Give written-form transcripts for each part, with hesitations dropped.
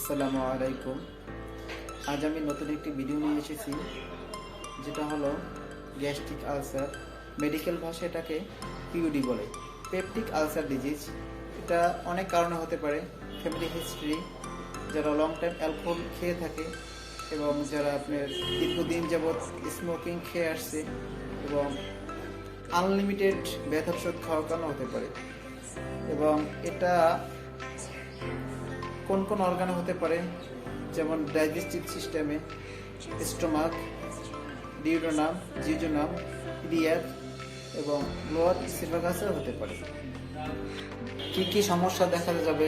আসসালামু আলাইকুম। আজ আমি নতুন একটি ভিডিও নিয়ে এসেছি, যেটা হলো গ্যাস্ট্রিক আলসার। মেডিকেল ভাষায় এটাকে পিইউডি বলে, পেপটিক আলসার ডিজিজ। এটা অনেক কারণে হতে পারে। ফ্যামিলি হিস্ট্রি, যারা লং টাইম অ্যালকোহল খেয়ে থাকে এবং যারা আপনার দীর্ঘদিন যাবৎ স্মোকিং খেয়ে আসছে, এবং আনলিমিটেড ব্যথার ওষুধ খাওয়ার কারণে হতে পারে। এবং এটা কোন কোন অর্গানে হতে পারে, যেমন ডাইজেস্টিভ সিস্টেমে, স্টোমাক, ডিউডোনাম, জিজোনাম, ইলিয়াক এবং লোয়ার ইসোফেগাসে হতে পারে। কি কি সমস্যা দেখা যাবে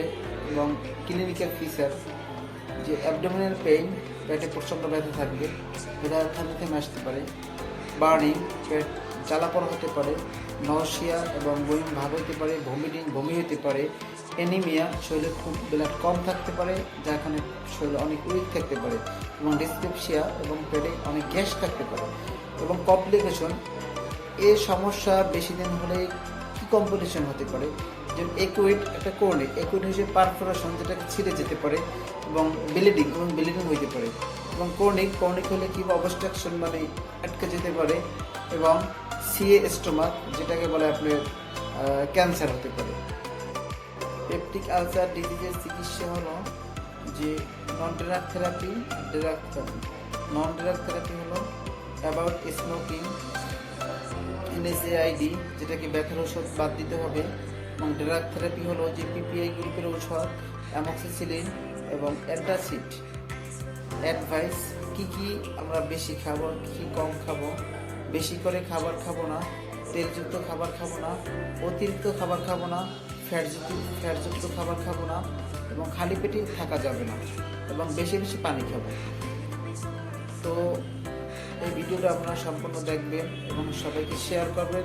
এবং ক্লিনিক্যাল ফিচার, যে অ্যাবডোমিনাল পেইন, পেটে প্রচণ্ড ব্যথা থাকবে, ব্যথা থেমে থেমে আসতে পারে, বার্নিং, পেট জ্বালাপড়া হতে পারে, নরসিয়া এবং বমি ভাব হতে পারে, বমি হতে পারে, অ্যানিমিয়া, শরীরে খুব ব্লাড কম থাকতে পারে, যাখানে শরীরে অনেক উইক থাকতে পারে, এবং ডিসপেপসিয়া এবং পেটে অনেক গ্যাস থাকতে পারে এবং কমপ্লিকেশন। এই সমস্যা বেশি দিন হলে কী কমপ্লিকেশন হতে পারে, যেমন একুইড, একটা ক্রনিক। একুইড হিসেবে পারফোরেশন, যেটাকে ছিঁড়ে যেতে পারে এবং ব্লিডিং হইতে পারে। এবং ক্রনিক হলে কি অবস্ট্রাকশন, মানে আটকে যেতে পারে। এবং সিএ স্টোমাক, যেটাকে বলে আপনার ক্যান্সার হতে পারে। পেপটিক আলসার ডিজিজের চিকিৎসা হলো যে নন ড্রাগ থেরাপি, ড্রাগ থেরাপি। নন ড্রাগ থেরাপি হলো অ্যাবাউট স্মোকিং, এনএসএআইডি, যেটাকে ব্যথার ওষুধ বাদ দিতে হবে। এবং ড্রাগ থেরাপি হলো যে পিপিআই গ্রুপের ঔষধ, অ্যামক্সিসিলিন এবং অ্যান্টাসিড। অ্যাডভাইস: কি আমরা বেশি খাবো, কি কম খাবো। বেশি করে খাবার খাবো না, তেলযুক্ত খাবার খাবো না, অতিরিক্ত খাবার খাবো না, ফ্যাটযুক্ত খাবার খাবো না, এবং খালি পেটে থাকা যাবে না, এবং বেশি বেশি পানি খাবো। তো এই ভিডিওটা আপনারা সম্পূর্ণ দেখবেন এবং সবাইকে শেয়ার করবেন।